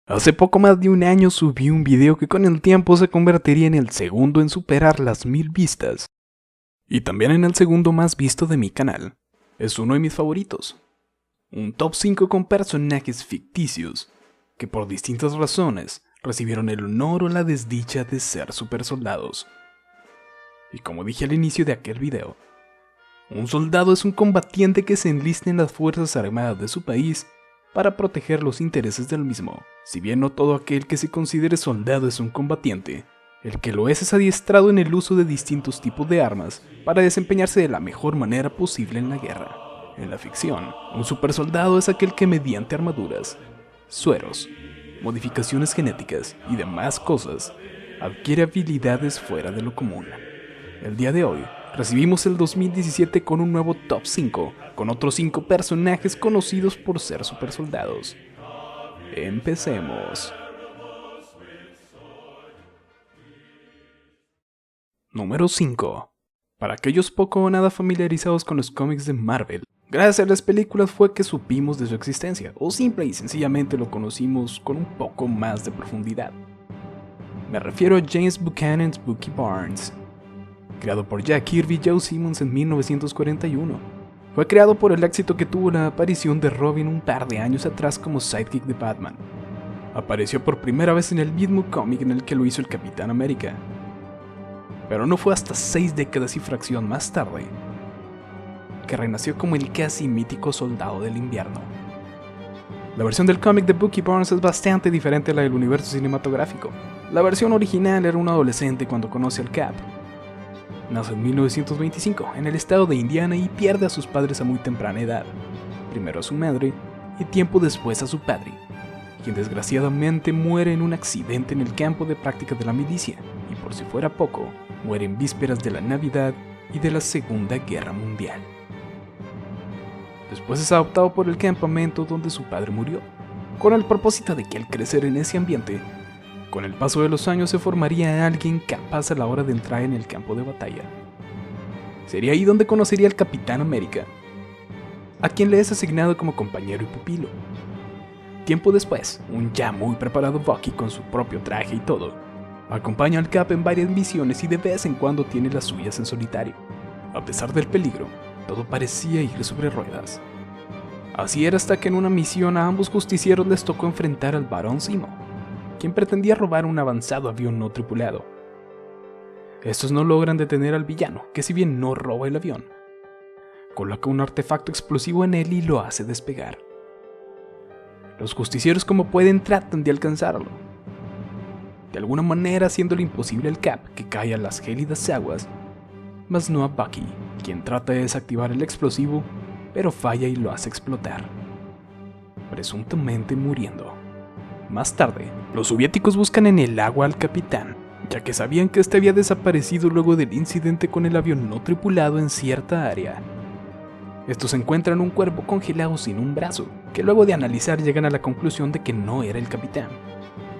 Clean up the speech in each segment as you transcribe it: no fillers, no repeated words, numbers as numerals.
Hace poco más de un año subí un video que con el tiempo se convertiría en el segundo en superar las 1000 vistas. Y también en el segundo más visto de mi canal. Es uno de mis favoritos. Un top 5 con personajes ficticios, que por distintas razones recibieron el honor o la desdicha de ser supersoldados. Y como dije al inicio de aquel video, un soldado es un combatiente que se enlista en las fuerzas armadas de su país para proteger los intereses del mismo. Si bien no todo aquel que se considere soldado es un combatiente, el que lo es adiestrado en el uso de distintos tipos de armas para desempeñarse de la mejor manera posible en la guerra. En la ficción, un supersoldado es aquel que mediante armaduras, sueros, modificaciones genéticas y demás cosas, adquiere habilidades fuera de lo común. El día de hoy, recibimos el 2017 con un nuevo Top 5, con otros 5 personajes conocidos por ser supersoldados. Empecemos. Número 5. Para aquellos poco o nada familiarizados con los cómics de Marvel, gracias a las películas fue que supimos de su existencia, o simple y sencillamente lo conocimos con un poco más de profundidad. Me refiero a James Buchanan's Bucky Barnes. Creado por Jack Kirby y Joe Simmons en 1941. Fue creado por el éxito que tuvo la aparición de Robin un par de años atrás como sidekick de Batman. Apareció por primera vez en el mismo cómic en el que lo hizo el Capitán América. Pero no fue hasta 6 décadas y fracción más tarde que renació como el casi mítico Soldado del Invierno. La versión del cómic de Bucky Barnes es bastante diferente a la del universo cinematográfico. La versión original era un adolescente cuando conoce al Cap. Nace en 1925 en el estado de Indiana y pierde a sus padres a muy temprana edad. Primero a su madre y tiempo después a su padre, quien desgraciadamente muere en un accidente en el campo de práctica de la milicia, y por si fuera poco, muere en vísperas de la Navidad y de la Segunda Guerra Mundial. Después es adoptado por el campamento donde su padre murió, con el propósito de que al crecer en ese ambiente, con el paso de los años se formaría alguien capaz a la hora de entrar en el campo de batalla. Sería ahí donde conocería al Capitán América, a quien le es asignado como compañero y pupilo. Tiempo después, un ya muy preparado Bucky con su propio traje y todo, acompaña al Cap en varias misiones y de vez en cuando tiene las suyas en solitario. A pesar del peligro, todo parecía ir sobre ruedas. Así era hasta que en una misión a ambos justicieros les tocó enfrentar al Barón Zemo, quien pretendía robar un avanzado avión no tripulado. Estos no logran detener al villano, que si bien no roba el avión, coloca un artefacto explosivo en él y lo hace despegar. Los justicieros como pueden tratan de alcanzarlo, de alguna manera haciéndole imposible al Cap, que cae a las gélidas aguas, mas no a Bucky, quien trata de desactivar el explosivo, pero falla y lo hace explotar, presuntamente muriendo. Más tarde, los soviéticos buscan en el agua al capitán, ya que sabían que este había desaparecido luego del incidente con el avión no tripulado en cierta área. Estos encuentran un cuerpo congelado sin un brazo, que luego de analizar llegan a la conclusión de que no era el capitán,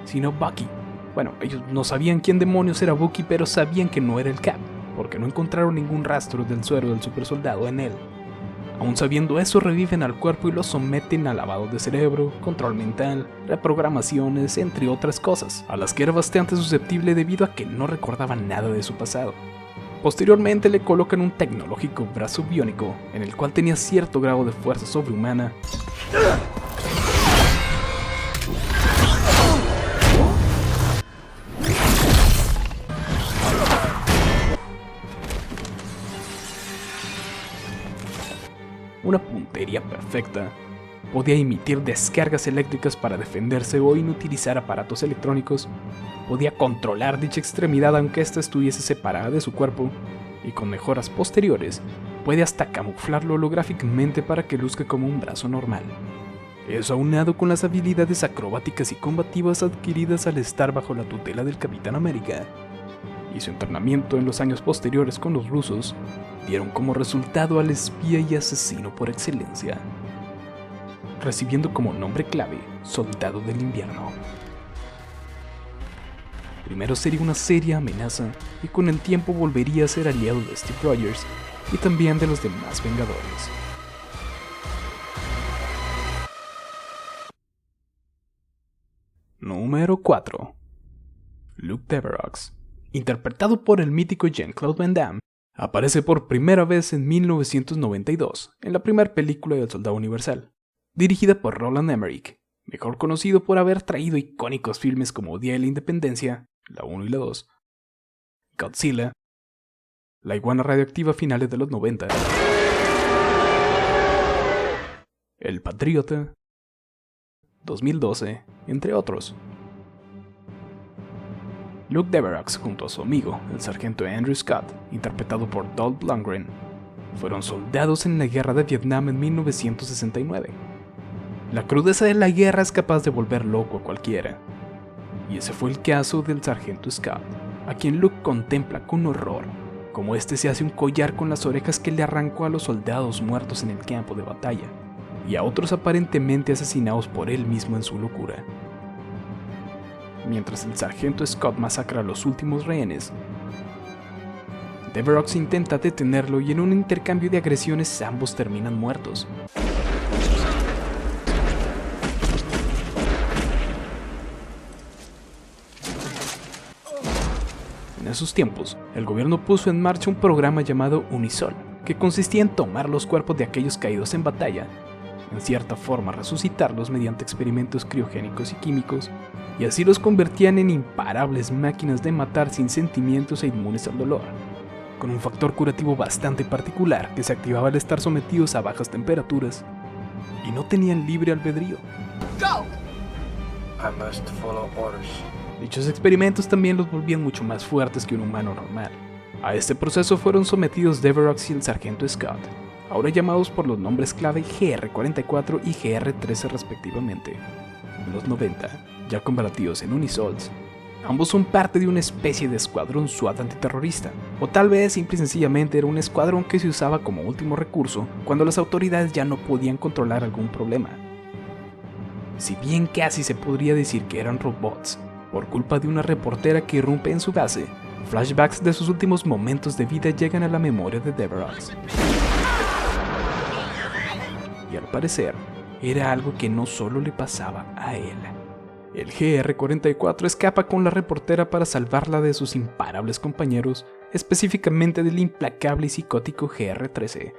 sino Bucky. Bueno, ellos no sabían quién demonios era Bucky, pero sabían que no era el Cap, porque no encontraron ningún rastro del suero del supersoldado en él. Aún sabiendo eso, reviven al cuerpo y lo someten a lavado de cerebro, control mental, reprogramaciones, entre otras cosas, a las que era bastante susceptible debido a que no recordaba nada de su pasado. Posteriormente le colocan un tecnológico brazo biónico, en el cual tenía cierto grado de fuerza sobrehumana, una puntería perfecta, podía emitir descargas eléctricas para defenderse o inutilizar aparatos electrónicos, podía controlar dicha extremidad aunque ésta estuviese separada de su cuerpo, y con mejoras posteriores, puede hasta camuflarlo holográficamente para que luzca como un brazo normal. Eso aunado con las habilidades acrobáticas y combativas adquiridas al estar bajo la tutela del Capitán América, y su entrenamiento en los años posteriores con los rusos, dieron como resultado al espía y asesino por excelencia, recibiendo como nombre clave Soldado del Invierno. Primero sería una seria amenaza y con el tiempo volvería a ser aliado de Steve Rogers y también de los demás Vengadores. Número 4. Luke Devereaux, interpretado por el mítico Jean-Claude Van Damme, aparece por primera vez en 1992 en la primera película del Soldado Universal, dirigida por Roland Emmerich, mejor conocido por haber traído icónicos filmes como Día de la Independencia, la 1 y la 2, Godzilla, La iguana radioactiva a finales de los 90, El Patriota, 2012, entre otros. Luke Devereaux junto a su amigo, el sargento Andrew Scott, interpretado por Dolph Lundgren, fueron soldados en la guerra de Vietnam en 1969. La crudeza de la guerra es capaz de volver loco a cualquiera, y ese fue el caso del sargento Scott, a quien Luke contempla con horror, como este se hace un collar con las orejas que le arrancó a los soldados muertos en el campo de batalla, y a otros aparentemente asesinados por él mismo en su locura. Mientras el sargento Scott masacra a los últimos rehenes, Devereaux intenta detenerlo y en un intercambio de agresiones ambos terminan muertos. En esos tiempos, el gobierno puso en marcha un programa llamado Unisol, que consistía en tomar los cuerpos de aquellos caídos en batalla, en cierta forma resucitarlos mediante experimentos criogénicos y químicos, y así los convertían en imparables máquinas de matar sin sentimientos e inmunes al dolor, con un factor curativo bastante particular que se activaba al estar sometidos a bajas temperaturas y no tenían libre albedrío. Go! I must follow orders. Dichos experimentos también los volvían mucho más fuertes que un humano normal. A este proceso fueron sometidos Devereaux y el sargento Scott, ahora llamados por los nombres clave GR-44 y GR-13 respectivamente. En los 90, ya convertidos en Unisols, ambos son parte de una especie de escuadrón SWAT antiterrorista, o tal vez simple y sencillamente era un escuadrón que se usaba como último recurso cuando las autoridades ya no podían controlar algún problema. Si bien casi se podría decir que eran robots, por culpa de una reportera que irrumpe en su base, flashbacks de sus últimos momentos de vida llegan a la memoria de Devereaux. Y al parecer, era algo que no solo le pasaba a él. El GR-44 escapa con la reportera para salvarla de sus imparables compañeros, específicamente del implacable y psicótico GR-13.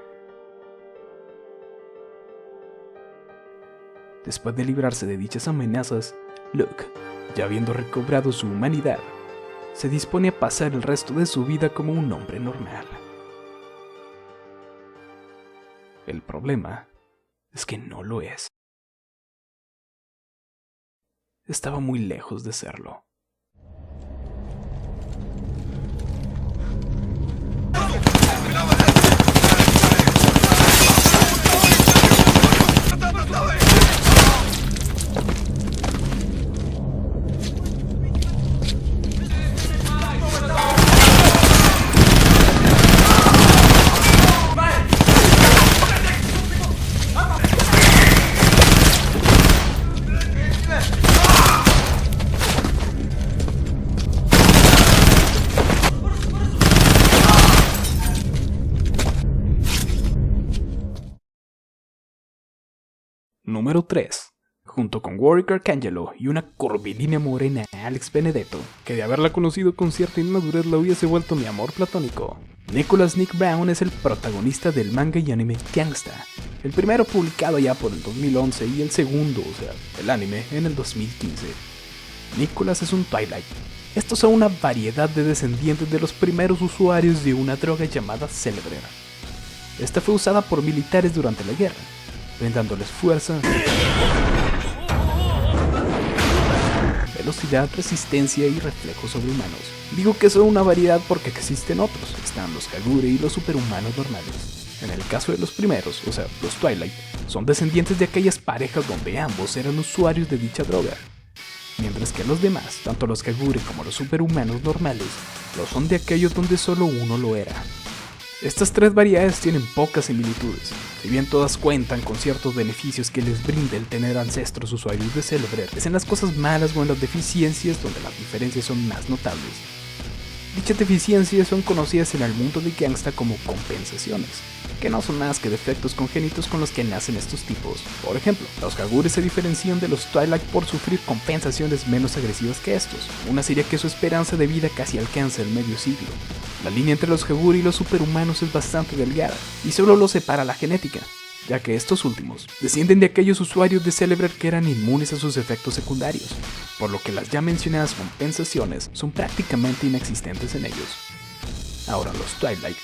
Después de librarse de dichas amenazas, Luke, ya habiendo recobrado su humanidad, se dispone a pasar el resto de su vida como un hombre normal. El problema es que no lo es. Estaba muy lejos de serlo. Número 3. Junto con Warwick Arcangelo y una curvilínea morena Alex Benedetto, que de haberla conocido con cierta inmadurez la hubiese vuelto mi amor platónico. Nicholas Nick Brown es el protagonista del manga y anime Gangsta, el primero publicado ya por el 2011 y el segundo, el anime, en el 2015. Nicholas es un Twilight. Estos son una variedad de descendientes de los primeros usuarios de una droga llamada Celebrer. Esta fue usada por militares durante la guerra, brindándoles fuerza, velocidad, resistencia y reflejos sobrehumanos. Digo que son una variedad porque existen otros, están los Kagure y los superhumanos normales. En el caso de los primeros, los Twilight, son descendientes de aquellas parejas donde ambos eran usuarios de dicha droga, mientras que los demás, tanto los Kagure como los superhumanos normales, lo son de aquellos donde solo uno lo era. Estas tres variedades tienen pocas similitudes, si bien todas cuentan con ciertos beneficios que les brinda el tener ancestros usuarios de Celebrer, es en las cosas malas o en las deficiencias donde las diferencias son más notables. Dichas deficiencias son conocidas en el mundo de gangsta como compensaciones, que no son más que defectos congénitos con los que nacen estos tipos. Por ejemplo, los Hagures se diferencian de los Twilight por sufrir compensaciones menos agresivas que estos, una serie que su esperanza de vida casi alcanza el medio siglo. La línea entre los Hagure y los superhumanos es bastante delgada, y solo los separa la genética, ya que estos últimos descienden de aquellos usuarios de Celebre que eran inmunes a sus efectos secundarios, por lo que las ya mencionadas compensaciones son prácticamente inexistentes en ellos. Ahora los Twilight,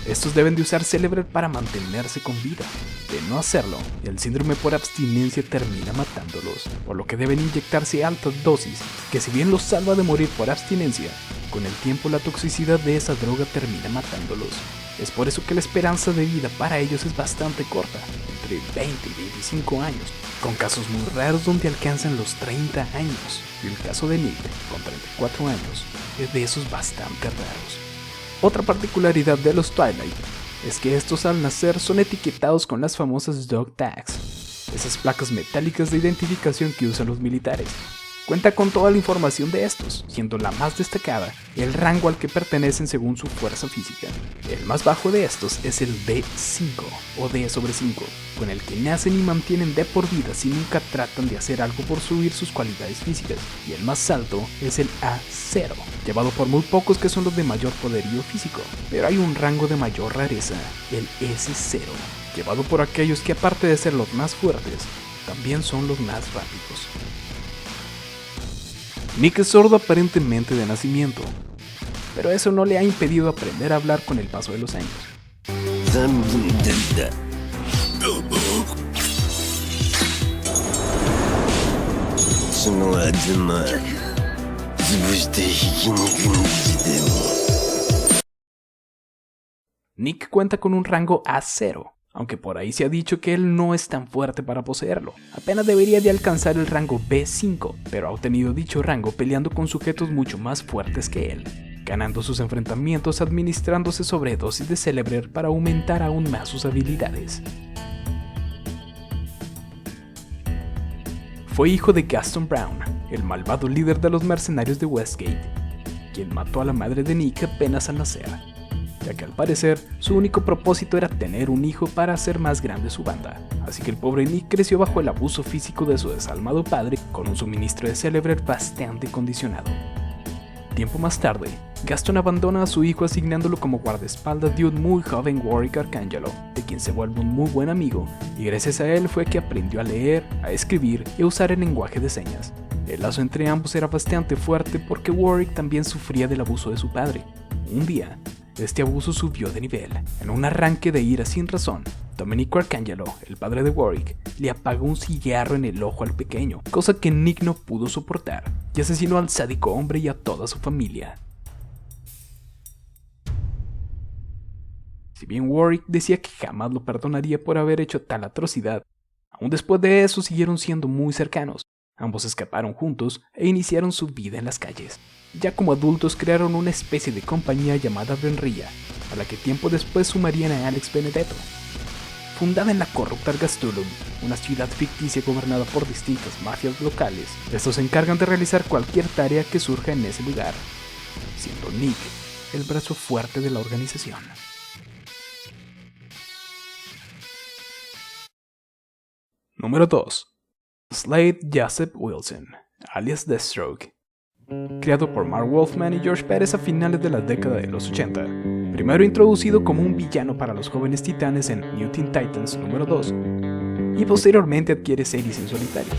estos deben de usar Celebre para mantenerse con vida. De no hacerlo, el síndrome por abstinencia termina matándolos, por lo que deben inyectarse altas dosis, que si bien los salva de morir por abstinencia, con el tiempo la toxicidad de esa droga termina matándolos. Es por eso que la esperanza de vida para ellos es bastante corta, entre 20 y 25 años, con casos muy raros donde alcanzan los 30 años, y el caso de Nick, con 34 años, es de esos bastante raros. Otra particularidad de los Twilight es que estos al nacer son etiquetados con las famosas dog tags, esas placas metálicas de identificación que usan los militares. Cuenta con toda la información de estos, siendo la más destacada el rango al que pertenecen según su fuerza física. El más bajo de estos es el D5 o D/5, con el que nacen y mantienen de por vida si nunca tratan de hacer algo por subir sus cualidades físicas, y el más alto es el A0, llevado por muy pocos que son los de mayor poderío físico, pero hay un rango de mayor rareza, el S0, llevado por aquellos que aparte de ser los más fuertes, también son los más rápidos. Nick es sordo aparentemente de nacimiento, pero eso no le ha impedido aprender a hablar con el paso de los años. Nick cuenta con un rango A0, aunque por ahí se ha dicho que él no es tan fuerte para poseerlo. Apenas debería de alcanzar el rango B5, pero ha obtenido dicho rango peleando con sujetos mucho más fuertes que él, ganando sus enfrentamientos administrándose sobredosis de Celebre para aumentar aún más sus habilidades. Fue hijo de Gaston Brown, el malvado líder de los mercenarios de Westgate, quien mató a la madre de Nick apenas al nacer, ya que al parecer su único propósito era tener un hijo para hacer más grande su banda, así que el pobre Nick creció bajo el abuso físico de su desalmado padre con un suministro de Celebre bastante condicionado. Tiempo más tarde, Gaston abandona a su hijo asignándolo como guardaespaldas de un muy joven Warwick Arcangelo, de quien se vuelve un muy buen amigo, y gracias a él fue que aprendió a leer, a escribir y a usar el lenguaje de señas. El lazo entre ambos era bastante fuerte porque Warwick también sufría del abuso de su padre. Un día, este abuso subió de nivel. En un arranque de ira sin razón, Domenico Arcangelo, el padre de Warwick, le apagó un cigarro en el ojo al pequeño, cosa que Nick no pudo soportar, y asesinó al sádico hombre y a toda su familia. Si bien Warwick decía que jamás lo perdonaría por haber hecho tal atrocidad, aún después de eso siguieron siendo muy cercanos. Ambos escaparon juntos e iniciaron su vida en las calles. Ya como adultos crearon una especie de compañía llamada Benria, a la que tiempo después sumarían a Alex Benedetto. Fundada en la corrupta Ergastulum, una ciudad ficticia gobernada por distintas mafias locales, estos se encargan de realizar cualquier tarea que surja en ese lugar, siendo Nick el brazo fuerte de la organización. Número 2. Slade Joseph Wilson, alias Deathstroke. Creado por Mark Wolfman y George Pérez a finales de la década de los 80, primero introducido como un villano para los jóvenes titanes en New Teen Titans número 2, y posteriormente adquiere series en solitario,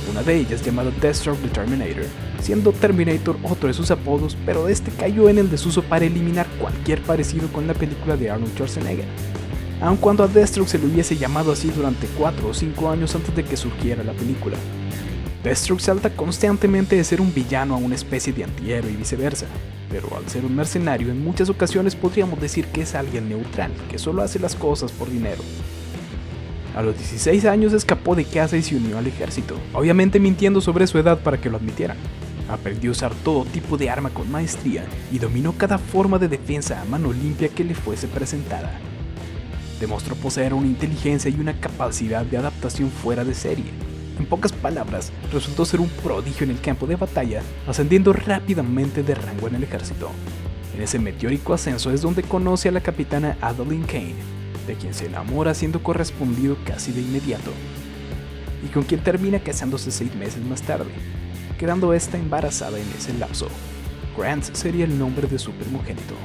una de ellas llamada Deathstroke the Terminator, siendo Terminator otro de sus apodos, pero este cayó en el desuso para eliminar cualquier parecido con la película de Arnold Schwarzenegger, aun cuando a Deathstroke se le hubiese llamado así durante 4 o 5 años antes de que surgiera la película. Deathstroke salta constantemente de ser un villano a una especie de antihéroe y viceversa, pero al ser un mercenario en muchas ocasiones podríamos decir que es alguien neutral, que solo hace las cosas por dinero. A los 16 años escapó de casa y se unió al ejército, obviamente mintiendo sobre su edad para que lo admitieran. Aprendió a usar todo tipo de arma con maestría y dominó cada forma de defensa a mano limpia que le fuese presentada. Demostró poseer una inteligencia y una capacidad de adaptación fuera de serie. En pocas palabras, resultó ser un prodigio en el campo de batalla, ascendiendo rápidamente de rango en el ejército. En ese meteórico ascenso es donde conoce a la capitana Adeline Kane, de quien se enamora siendo correspondido casi de inmediato, y con quien termina casándose 6 meses más tarde, quedando esta embarazada en ese lapso. Grant sería el nombre de su primogénito.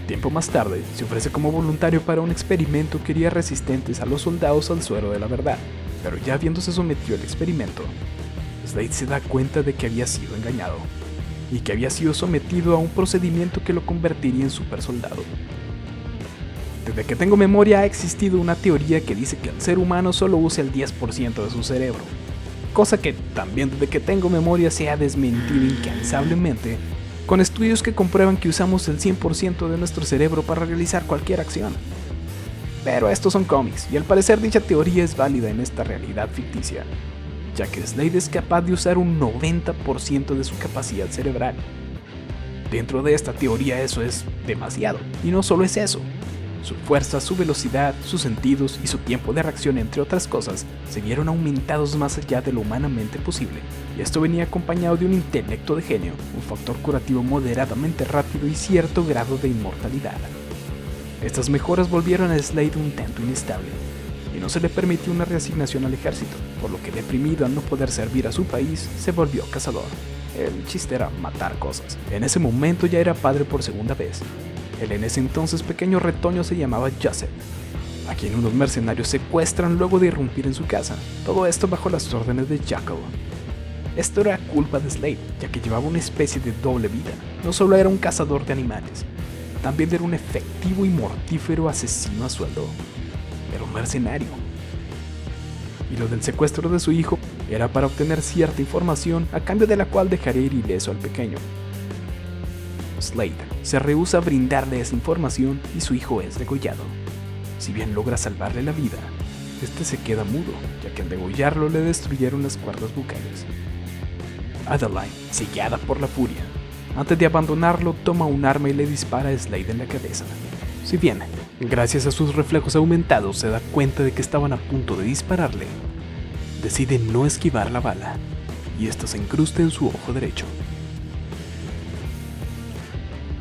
Tiempo más tarde, se ofrece como voluntario para un experimento que haría resistentes a los soldados al suero de la verdad, pero ya habiéndose sometido al experimento, Slade se da cuenta de que había sido engañado, y que había sido sometido a un procedimiento que lo convertiría en supersoldado. Desde que tengo memoria ha existido una teoría que dice que el ser humano solo usa el 10% de su cerebro, cosa que también desde que tengo memoria se ha desmentido incansablemente, con estudios que comprueban que usamos el 100% de nuestro cerebro para realizar cualquier acción. Pero estos son cómics, y al parecer dicha teoría es válida en esta realidad ficticia, ya que Slade es capaz de usar un 90% de su capacidad cerebral. Dentro de esta teoría eso es demasiado, y no solo es eso. Su fuerza, su velocidad, sus sentidos y su tiempo de reacción, entre otras cosas, se vieron aumentados más allá de lo humanamente posible, y esto venía acompañado de un intelecto de genio, un factor curativo moderadamente rápido y cierto grado de inmortalidad. Estas mejoras volvieron a Slade un tanto inestable, y no se le permitió una reasignación al ejército, por lo que deprimido al no poder servir a su país, se volvió cazador. El chiste era matar cosas. En ese momento ya era padre por segunda vez. El en ese entonces pequeño retoño se llamaba Joseph, a quien unos mercenarios secuestran luego de irrumpir en su casa, todo esto bajo las órdenes de Jackal. Esto era culpa de Slade, ya que llevaba una especie de doble vida. No solo era un cazador de animales, también era un efectivo y mortífero asesino a sueldo. Era un mercenario. Y lo del secuestro de su hijo era para obtener cierta información a cambio de la cual dejaría ir ileso al pequeño. Slade se rehúsa a brindarle esa información y su hijo es degollado. Si bien logra salvarle la vida, este se queda mudo, ya que al degollarlo le destruyeron las cuerdas bucales. Adeline, cegada por la furia, antes de abandonarlo toma un arma y le dispara a Slade en la cabeza. Si bien, gracias a sus reflejos aumentados se da cuenta de que estaban a punto de dispararle, decide no esquivar la bala, y esta se incrusta en su ojo derecho.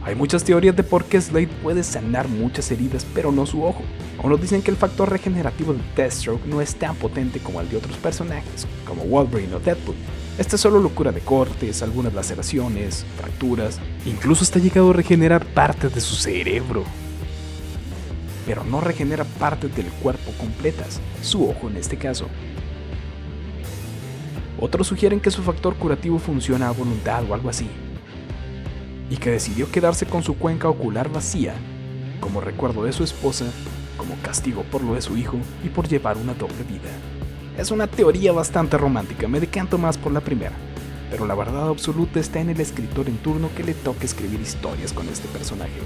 Hay muchas teorías de por qué Slade puede sanar muchas heridas, pero no su ojo. Unos dicen que el factor regenerativo de Deathstroke no es tan potente como el de otros personajes, como Wolverine o Deadpool. Esta es solo locura de cortes, algunas laceraciones, fracturas, incluso está llegado a regenerar partes de su cerebro. Pero no regenera partes del cuerpo completas, su ojo en este caso. Otros sugieren que su factor curativo funciona a voluntad o algo así, y que decidió quedarse con su cuenca ocular vacía, como recuerdo de su esposa, como castigo por lo de su hijo y por llevar una doble vida. Es una teoría bastante romántica, me decanto más por la primera, pero la verdad absoluta está en el escritor en turno que le toca escribir historias con este personaje.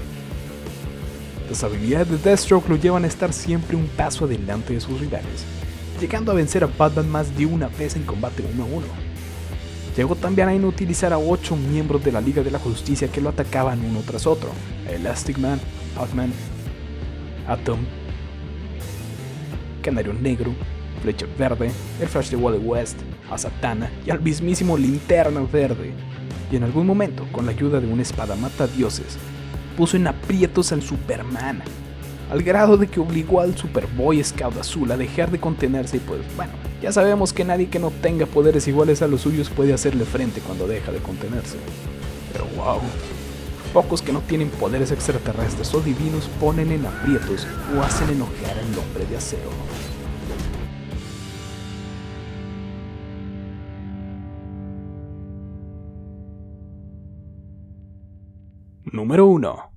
Las habilidades de Deathstroke lo llevan a estar siempre un paso adelante de sus rivales, llegando a vencer a Batman más de una vez en combate 1 a 1. Llegó también a inutilizar a 8 miembros de la Liga de la Justicia que lo atacaban uno tras otro: a Elastic Man, Hawkman, Atom, Canario Negro, Flecha Verde, el Flash de Wally West, a Satana y al mismísimo Linterna Verde. Y en algún momento, con la ayuda de una espada matadioses, puso en aprietos al Superman, al grado de que obligó al Superboy Scout Azul a dejar de contenerse y pues bueno, ya sabemos que nadie que no tenga poderes iguales a los suyos puede hacerle frente cuando deja de contenerse. Pero wow, pocos que no tienen poderes extraterrestres o divinos ponen en aprietos o hacen enojar al Hombre de Acero. Número 1.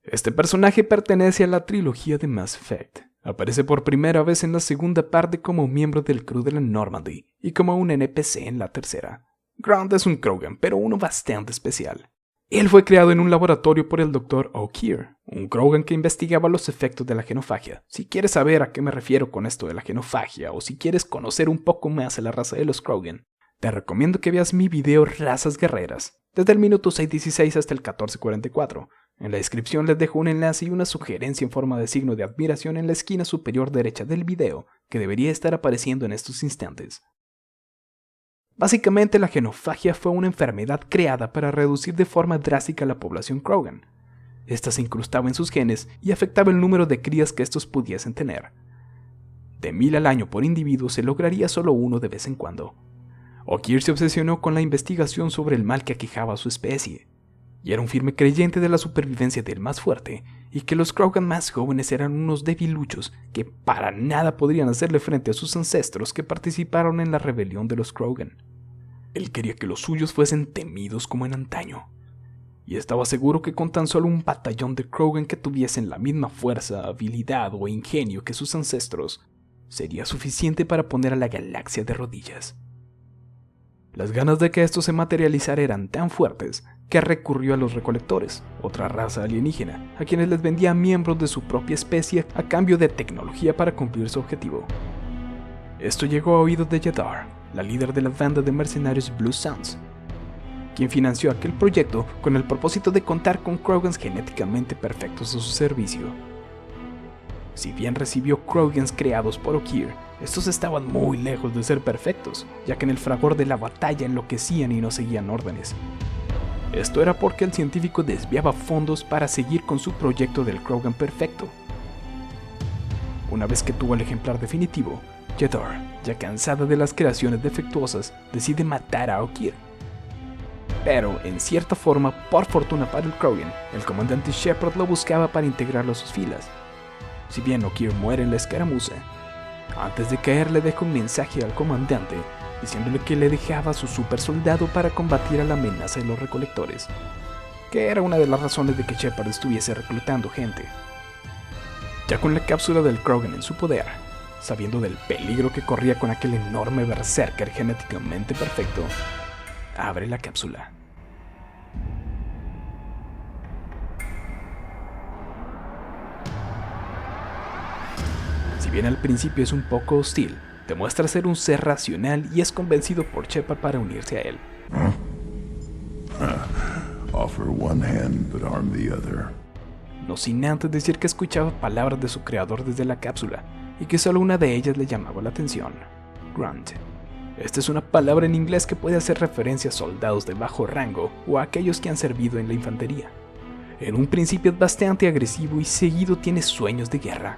Este personaje pertenece a la trilogía de Mass Effect. Aparece por primera vez en la segunda parte como miembro del crew de la Normandy y como un NPC en la tercera. Grant es un Krogan, pero uno bastante especial. Él fue creado en un laboratorio por el Dr. O'Keefe, un Krogan que investigaba los efectos de la genofagia. Si quieres saber a qué me refiero con esto de la genofagia, o si quieres conocer un poco más a la raza de los Krogan, te recomiendo que veas mi video Razas Guerreras, desde el minuto 6:16 hasta el 14:44. En la descripción les dejo un enlace y una sugerencia en forma de signo de admiración en la esquina superior derecha del video, que debería estar apareciendo en estos instantes. Básicamente, la genofagia fue una enfermedad creada para reducir de forma drástica la población Krogan. Esta se incrustaba en sus genes y afectaba el número de crías que estos pudiesen tener. De 1000 al año por individuo se lograría solo uno de vez en cuando. Ogier se obsesionó con la investigación sobre el mal que aquejaba a su especie, y era un firme creyente de la supervivencia del más fuerte, y que los Krogan más jóvenes eran unos debiluchos que para nada podrían hacerle frente a sus ancestros que participaron en la rebelión de los Krogan. Él quería que los suyos fuesen temidos como en antaño, y estaba seguro que con tan solo un batallón de Krogan que tuviesen la misma fuerza, habilidad o ingenio que sus ancestros, sería suficiente para poner a la galaxia de rodillas. Las ganas de que esto se materializara eran tan fuertes que recurrió a los recolectores, otra raza alienígena, a quienes les vendía miembros de su propia especie a cambio de tecnología para cumplir su objetivo. Esto llegó a oídos de Yadar, la líder de la banda de mercenarios Blue Suns, quien financió aquel proyecto con el propósito de contar con Krogans genéticamente perfectos a su servicio. Si bien recibió Krogans creados por Ogier, estos estaban muy lejos de ser perfectos, ya que en el fragor de la batalla enloquecían y no seguían órdenes. Esto era porque el científico desviaba fondos para seguir con su proyecto del Krogan perfecto. Una vez que tuvo el ejemplar definitivo, Yadar, ya cansada de las creaciones defectuosas, decide matar a Ogier. Pero, en cierta forma, por fortuna para el Krogan, el comandante Shepard lo buscaba para integrarlo a sus filas. Si bien Ogier muere en la escaramuza, antes de caer le deja un mensaje al comandante diciéndole que le dejaba a su super soldado para combatir a la amenaza de los recolectores, que era una de las razones de que Shepard estuviese reclutando gente. Ya con la cápsula del Krogan en su poder, sabiendo del peligro que corría con aquel enorme berserker genéticamente perfecto, abre la cápsula. Si bien al principio es un poco hostil, demuestra ser un ser racional y es convencido por Shepard para unirse a él. Offer one hand but arm the other. No sin antes decir que escuchaba palabras de su creador desde la cápsula y que solo una de ellas le llamaba la atención: Grunt. Esta es una palabra en inglés que puede hacer referencia a soldados de bajo rango o a aquellos que han servido en la infantería. En un principio es bastante agresivo y seguido tiene sueños de guerra.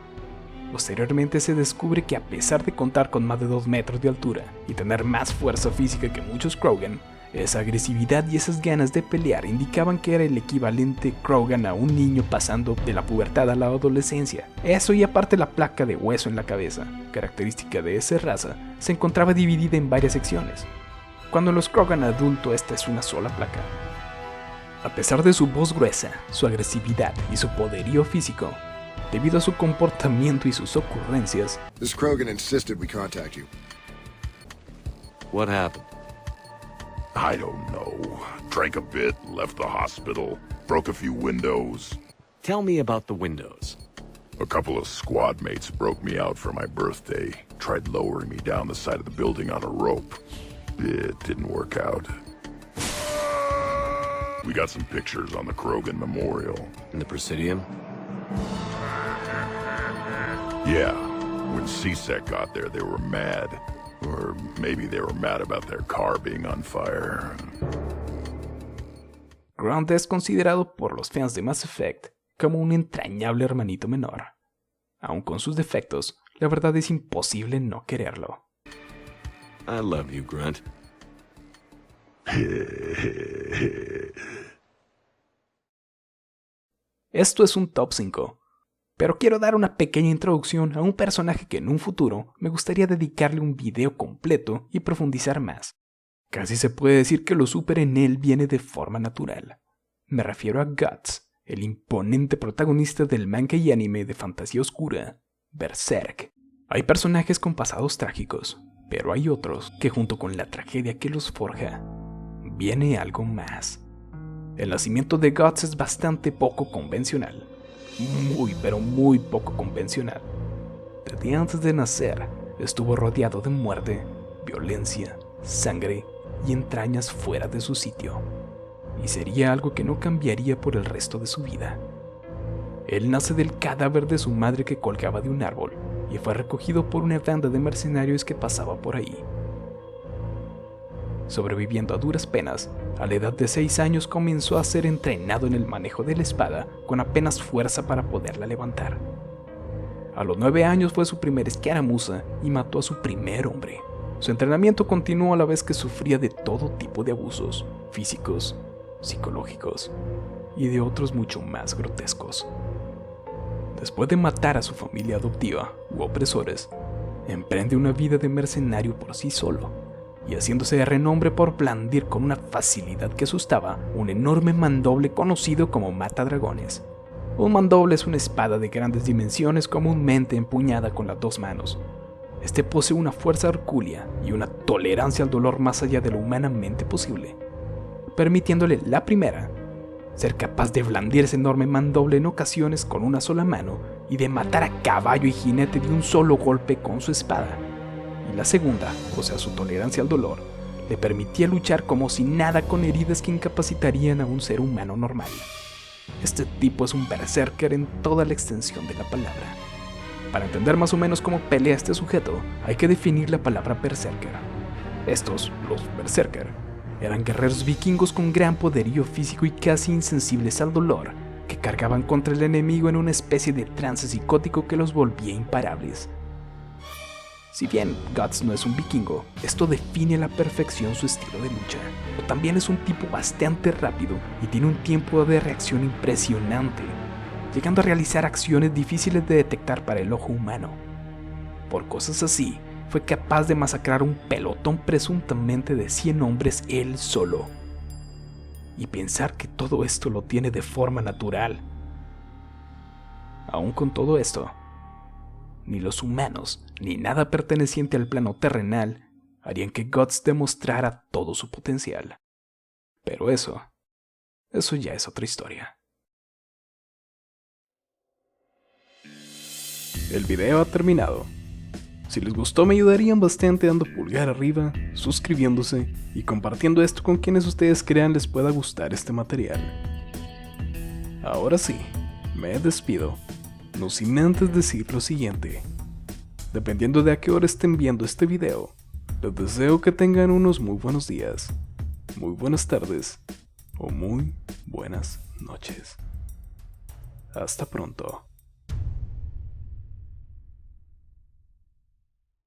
Posteriormente se descubre que a pesar de contar con más de 2 metros de altura y tener más fuerza física que muchos Krogan, esa agresividad y esas ganas de pelear indicaban que era el equivalente Krogan a un niño pasando de la pubertad a la adolescencia. Eso y aparte la placa de hueso en la cabeza, característica de esa raza, se encontraba dividida en varias secciones. Cuando en los Krogan adulto esta es una sola placa. A pesar de su voz gruesa, su agresividad y su poderío físico, debido a su comportamiento y sus ocurrencias, This Krogan insisted we contact you. What happened? I don't know. Drank a bit, left the hospital, broke a few windows. Tell me about the windows. A couple of squad mates broke me out for my birthday. Tried lowering me down the side of the building on a rope. It didn't work out. We got some pictures on the Krogan Memorial. In the Presidium? Yeah, when CSEC got there, they were mad. Or maybe they were mad about their car being on fire. Grunt es considerado por los fans de Mass Effect como un entrañable hermanito menor. Aun con sus defectos, la verdad es imposible no quererlo. I love you, Grunt. Esto es un top 5, pero quiero dar una pequeña introducción a un personaje que en un futuro me gustaría dedicarle un video completo y profundizar más. Casi se puede decir que lo súper en él viene de forma natural. Me refiero a Guts, el imponente protagonista del manga y anime de fantasía oscura, Berserk. Hay personajes con pasados trágicos, pero hay otros que junto con la tragedia que los forja, viene algo más. El nacimiento de Guts es bastante poco convencional. Muy, pero muy poco convencional. Desde antes de nacer, estuvo rodeado de muerte, violencia, sangre y entrañas fuera de su sitio. Y sería algo que no cambiaría por el resto de su vida. Él nace del cadáver de su madre que colgaba de un árbol y fue recogido por una banda de mercenarios que pasaba por ahí. sobreviviendo a duras penas. A la edad de 6 años comenzó a ser entrenado en el manejo de la espada con apenas fuerza para poderla levantar. A los 9 años fue su primera escaramuza y mató a su primer hombre. Su entrenamiento continuó a la vez que sufría de todo tipo de abusos, físicos, psicológicos y de otros mucho más grotescos. Después de matar a su familia adoptiva u opresores, emprende una vida de mercenario por sí solo, y haciéndose de renombre por blandir con una facilidad que asustaba un enorme mandoble conocido como matadragones. Un mandoble es una espada de grandes dimensiones comúnmente empuñada con las 2 manos. Este posee una fuerza hercúlea y una tolerancia al dolor más allá de lo humanamente posible, permitiéndole la primera, ser capaz de blandir ese enorme mandoble en ocasiones con una sola mano y de matar a caballo y jinete de un solo golpe con su espada. Y la segunda, o sea su tolerancia al dolor, le permitía luchar como si nada con heridas que incapacitarían a un ser humano normal. Este tipo es un berserker en toda la extensión de la palabra. Para entender más o menos cómo pelea este sujeto, hay que definir la palabra berserker. Estos, los berserker, eran guerreros vikingos con gran poderío físico y casi insensibles al dolor, que cargaban contra el enemigo en una especie de trance psicótico que los volvía imparables. Si bien Guts no es un vikingo, esto define a la perfección su estilo de lucha. Pero también es un tipo bastante rápido y tiene un tiempo de reacción impresionante, llegando a realizar acciones difíciles de detectar para el ojo humano. Por cosas así, fue capaz de masacrar un pelotón presuntamente de 100 hombres él solo. Y pensar que todo esto lo tiene de forma natural. Aún con todo esto, ni los humanos, ni nada perteneciente al plano terrenal harían que Guts demostrara todo su potencial. Pero eso ya es otra historia. El video ha terminado. Si les gustó me ayudarían bastante dando pulgar arriba, suscribiéndose y compartiendo esto con quienes ustedes crean les pueda gustar este material. Ahora sí, me despido, no sin antes decir lo siguiente. Dependiendo de a qué hora estén viendo este video, les deseo que tengan unos muy buenos días, muy buenas tardes o muy buenas noches. Hasta pronto.